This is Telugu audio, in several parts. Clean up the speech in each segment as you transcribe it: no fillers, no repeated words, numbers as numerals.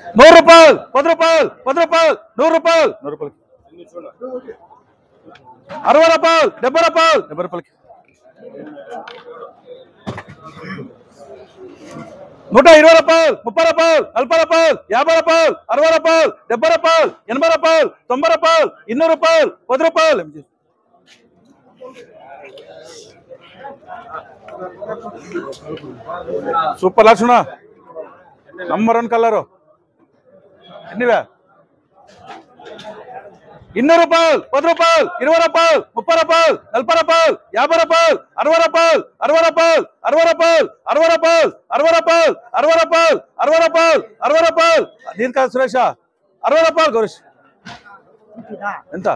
100 రూపాయలు 10 రూపాయలు 10 రూపాయలు 100 రూపాయలు 100 రూపాయలు 60 రూపాయలు 70 రూపాయలు 70 రూపాయలకి 120 రూపాయలు 30 రూపాయలు 40 రూపాయలు 50 రూపాయలు 60 రూపాయలు 70 రూపాయలు 80 రూపాయలు 90 రూపాయలు 200 రూపాయలు 10 రూపాయలు సూపర్ లక్షణ నంబర్ 1 కలరు ఎన్నివే 200 రూపాయలు 10 రూపాయలు 20 రూపాయలు 30 రూపాయలు 40 రూపాయలు 50 రూపాయలు 60 రూపాయలు 60 రూపాయలు 60 రూపాయలు 60 రూపాయలు 60 రూపాయలు 60 రూపాయలు 60 రూపాయలు 60 రూపాయలు దీని కాదు సురేష 60 రూపాయలు గౌరీష్ ఎంత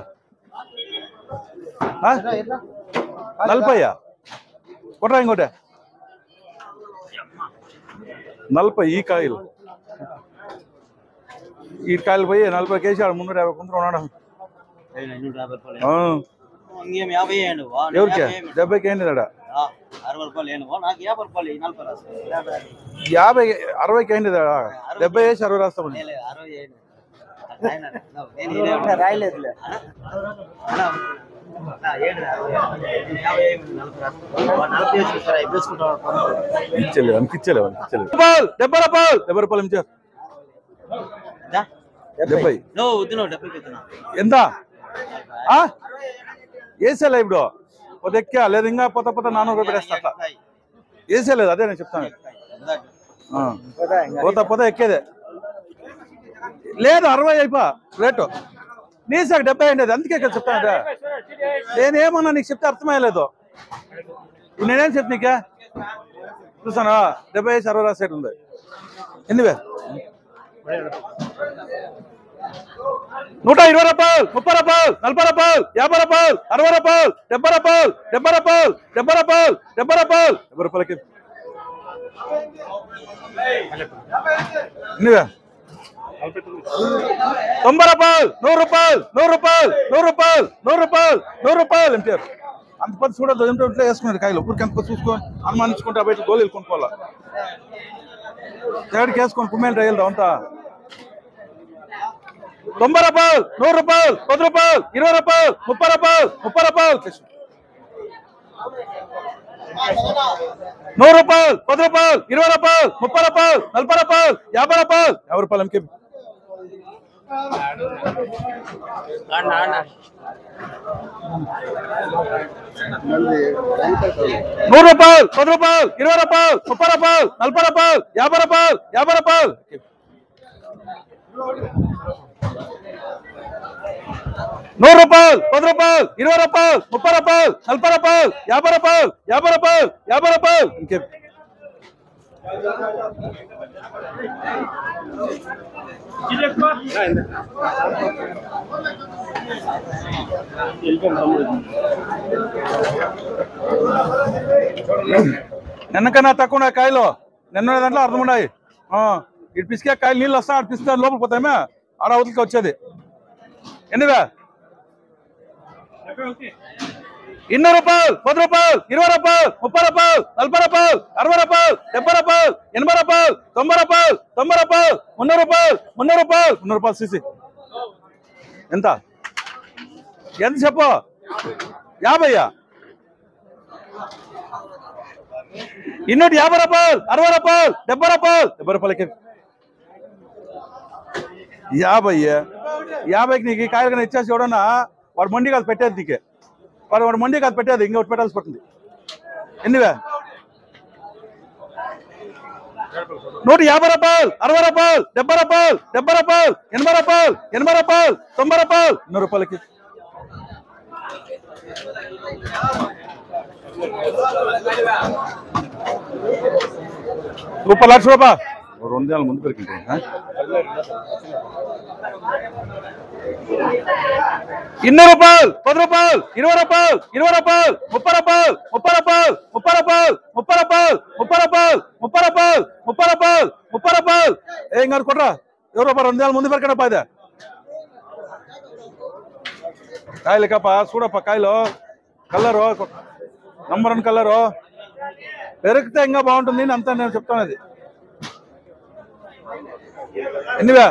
40 కొట్రా ఇంకోటే 40 ఈ కాయలు పోయి 40 కేజీ 350 కుంటున్నా ఉన్నాడు ఎవరికి 70కి ఏంటి 50 60కి ఏంటి 70 వేసి 60 రాస్తామండి ఇచ్చేలేవు 70 రూపాయలు ఇచ్చారు 70 ఎంత వేసేలే ఇప్పుడు పోతే ఎక్కా లేదు ఇంకా పోత 400 రూపాయలు వేస్తా అట్లా వేసేలేదు అదే నేను చెప్తాను పోత ఎక్కేదే లేదు 60 అయిపో రేటు నీసాక 70 అయింది అందుకే చెప్తాను నేనేమన్నా నీకు చెప్తే అర్థమయ్యలేదు నేనేం చెప్తా నీకే చూసానా 70 60 రాసేట్ ఉంది ఎన్నివే 120 రూపాయలు 30 రూపాయలు 40 రూపాయలు 50 రూపాయలు 60 రూపాయలు 70 రూపాయలు 70 రూపాయలు 70 రూపాయలు 70 రూపాయలు 70 రూపాయలకి ఎన్నివే 90 రూపాయలు 100 రూపాయలు 100 రూపాయలు 100 రూపాయలు 100 రూపాయలు 100 రూపాయలు ఎంటారు అంత పది చూడద్దు ఏమిటో ఇట్లా వేసుకున్నారు కాయలు ఊరికి ఎంత పది చూసుకొని అనుమానించుకుంటే బయట గోళీలు కొనుక్కోవాలా తేడికి వేసుకొని కుమ్మేలు రైలు అంతా 90 రూపాయలు 100 రూపాయలు 10 రూపాయలు 20 రూపాయలు 30 రూపాయలు 30 రూపాయలు 100 రూపాయలు 10 రూపాయలు 20 రూపాయలు 30 రూపాయలు 40 రూపాయలు 50 రూపాయలు 50 రూపాయలు ఎంకే 100 రూపాయలు 10 రూపాయలు 20 రూపాయలు 30 రూపాయలు 40 రూపాయలు 50 రూపాయలు 50 రూపాయలు 100 రూపాయలు 10 రూపాయలు 20 రూపాయలు 30 రూపాయలు 40 రూపాయలు 50 రూపాయలు 50 రూపాయలు 50 రూపాయలు ఇంకే నిన్నకన్నా తక్కువ కాయలు నిన్న దాంట్లో అర్థం ఉన్నాయి ఇటు పిసికే కాయలు నీళ్ళు వస్తా అటు పిసికే లోపలికి పోతామే ఆడ అవతలకి వచ్చేది ఎన్నివే 200 రూపాయలు 10 రూపాయలు 20 రూపాయలు 30 రూపాయలు 40 రూపాయలు 60 రూపాయలు 70 రూపాయలు 80 రూపాయలు 90 రూపాయలు 90 రూపాయలు 300 రూపాయలు 300 రూపాయలు 300 రూపాయలు సీసీ ఎంత చెప్పు 50 ఇన్నోటి 50 రూపాయలు 60 రూపాయలు 70 రూపాయలు 70 రూపాయలకి 50కి నీకు కాయలు కానీ ఇచ్చేసి ఎవడన్నా వాడు మండి కాదు పెట్టేది నీకే వాడు మండి కాదు పెట్టేది ఇంకొకటి పెట్టాల్సి పడుతుంది ఎన్నివే 150 రూపాయలు 60 రూపాయలు 70 రూపాయలు 70 రూపాయలు 80 రూపాయలు 80 రూపాయలు 90 రూపాయలు 100 రూపాయలకి సూపర్ లక్ష రూపాయలు 2 నెలల ముందు పెరిగింది 200 రూపాయలు 10 రూపాయలు 20 రూపాయలు 20 రూపాయలు 30 రూపాయలు 30 రూపాయలు 30 రూపాయలు 30 రూపాయలు 30 రూపాయలు 30 రూపాయలు 30 రూపాయలు 30 రూపాయలు ఏం కాదు కొట్రా ఎవరు రూపాయలు 2 నెలల ముందు పెరగడప్ప ఇదే కాయలు కప్ప చూడప్ప కాయలు కలరు నంబర్ 1 కలరు పెరిగితే ఇంకా బాగుంటుంది అంతా నేను చెప్తాను అది ఎన్నివే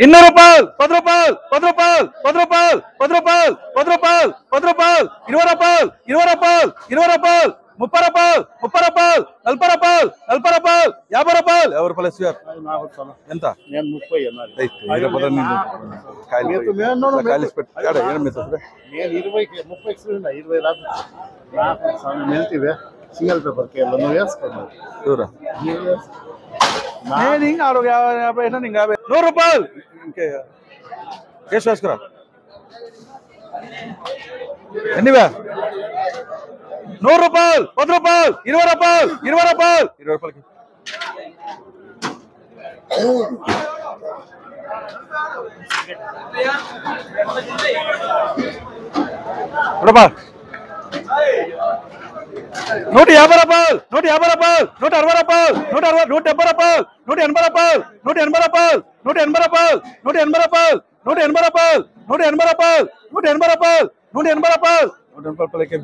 200 రూపాయలు 10 రూపాయలు 10 రూపాయలు 10 రూపాయలు 10 రూపాయలు 10 రూపాయలు 10 రూపాయలు 20 రూపాయలు 20 రూపాయలు 20 రూపాయలు 30 రూపాయలు 30 రూపాయలు 40 రూపాయలు 40 రూపాయలు 50 రూపాయలు 50 రూపాయలు ఎస్వీఆర్ ఎంత నేను 30 అన్నాను సింగల్ పేపర్ కేరళ నువ్వు వేసుకున్నావు చూరా నేను ఇంకా 50 ఇంకా 100 రూపాయలు ఇంకే కేసు వేసుకురా ఎన్నివే 100 రూపాయలు 10 రూపాయలు 20 రూపాయలు 20 రూపాయలు 20 రూపాయలకి రూపాయలు 150 రూపాయలు 150 రూపాయలు 160 రూపాయలు 170 రూపాయలు 180 రూపాయలు 180 రూపాయలు 180 రూపాయలు 180 రూపాయలు 180 రూపాయలు 180 రూపాయలు 180 రూపాయలు 180 రూపాయలు 180 రూపాయలకి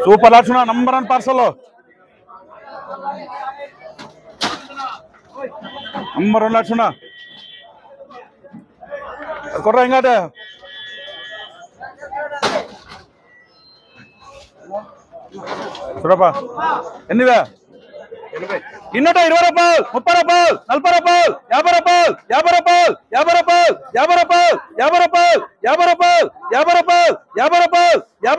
సూపర్ లక్షణ నంబర్ 1 పార్సల్ నంబర్ 1 లక్షణ కొట్రా ఇంకాట చూడపా ఎన్నివే 20 రూపాయలు 30 రూపాయలు 40 రూపాయలు 50 రూపాయలు 50 రూపాయలు 50 రూపాయలు 50 రూపాయలు 50 రూపాయలు 50 రూపాయలు 50 రూపాయలు 50 రూపాయలు 50 రూపాయలు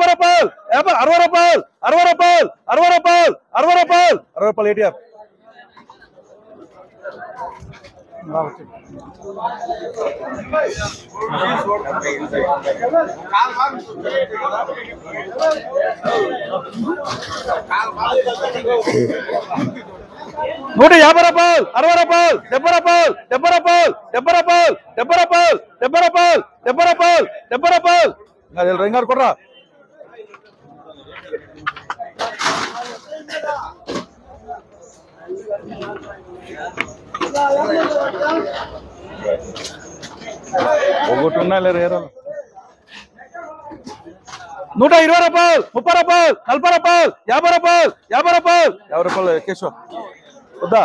60 రూపాయలు 60 రూపాయలు 60 రూపాయలు 60 రూపాయలు 60 రూపాయలు ఏటీఆర్ నూట 50 రూపాయలు 60 రూపాయలు 70 రూపాయలు 70 రూపాయలు 70 రూపాయలు 70 రూపాయలు 70 రూపాయలు 70 రూపాయలు 70 రూపాయలు రింగారు కొట్రా ఒకటి ఉన్నాయి లేరు ఏరాలు 120 రూపాయలు 30 రూపాయలు 40 రూపాయలు 50 రూపాయలు 50 రూపాయలు 50 రూపాయలు కేశవ వద్దా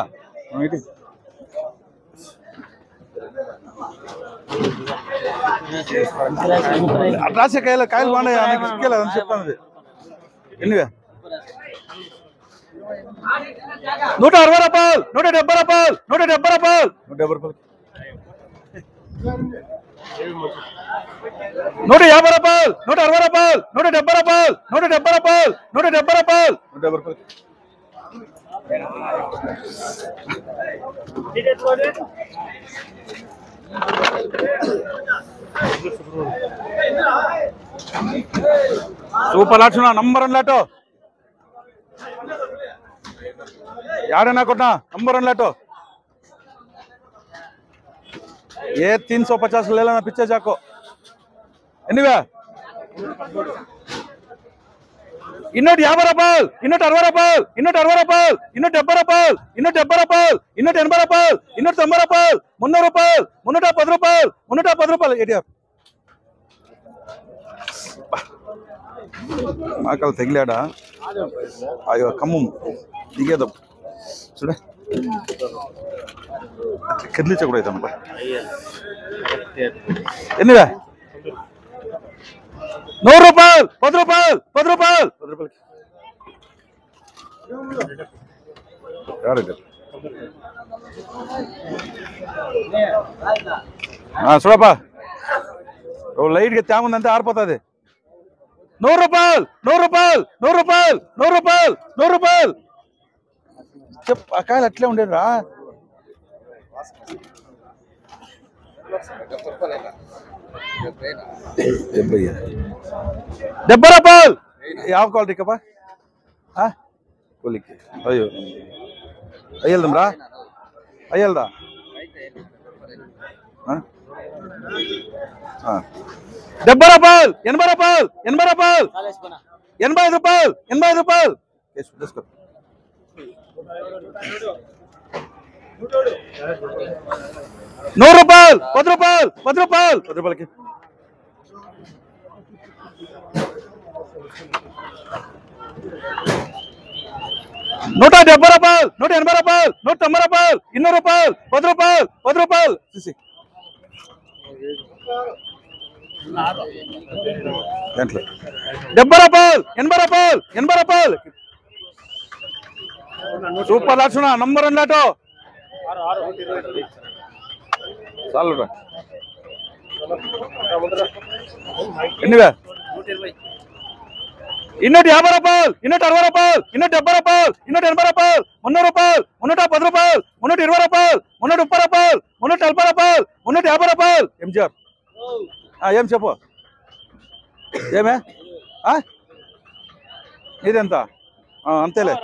రాసే కాయలు కాయలు బాగున్నాయి అని చెప్తాను ఎన్నివే 160 రూపాయలు 170 రూపాయలు 170 రూపాయలు 170 రూపాయలు 150 రూపాయలు 160 రూపాయలు 170 రూపాయలు 170 రూపాయలు 170 రూపాయలు 170 రూపాయలు సూపర్ లక్షణ నంబర్ 1 లాటో यार कोटा नंबर 1 लाटो ये 350 ले लेना पीछे जाको एनीवे 250 రూపాయలు 260 రూపాయలు 260 రూపాయలు 270 రూపాయలు 270 రూపాయలు 280 రూపాయలు 290 రూపాయలు 300 రూపాయలు 310 రూపాయలు 310 రూపాయలు ఏటీఆర్ మాకల్ తగిలాడా అయ్యో కమ్మం దిగేద్దాం చూడ కదిలించకూడదు అన్నమాట ఎన్నివే 100 రూపాయలు 10 రూపాయలు 10 రూపాయలు 10 రూపాయలు చూడప్పా లైట్గా తేముందంటే ఆరిపోతుంది 100 రూపాయలు 100 రూపాయలు 100 రూపాయలు 100 రూపాయలు 100 రూపాయలు చెప్ ఆ కాయలు అట్లే ఉండేది రా 70 రూపాయలు ಯಾವ ಕ್ವಾಲಿಟಿ ಕಪ್ಪ ಕೂಲಿಕ್ಕೆ ಅಯ್ಯೋ ಅಯ್ಯಲ್ದಮ್ರಾ ಅಯ್ಯಲ್ದ 70 రూపాయలు 80 రూపాయలు 80 రూపాయలు 85 రూపాయలు 85 రూపాయలు రూపాయలు 10 రూపాయలు 10 రూపాయలు 10 రూపాయలకి 170 రూపాయలు 180 రూపాయలు 190 రూపాయలు 200 రూపాయలు 10 రూపాయలు 10 రూపాయలు చూసి 70 రూపాయలు 80 రూపాయలు 80 రూపాయలు సూపర్ లక్షణ నంబర్ 1 లాటో చాలు ఎన్నివే 250 రూపాయలు 260 రూపాయలు 270 రూపాయలు 280 రూపాయలు 300 రూపాయలు 310 రూపాయలు 320 రూపాయలు 330 రూపాయలు 340 రూపాయలు 350 రూపాయలు ఎంజిఆర్ ఏం చెప్పు ఏమే ఇదెంత అంతేలే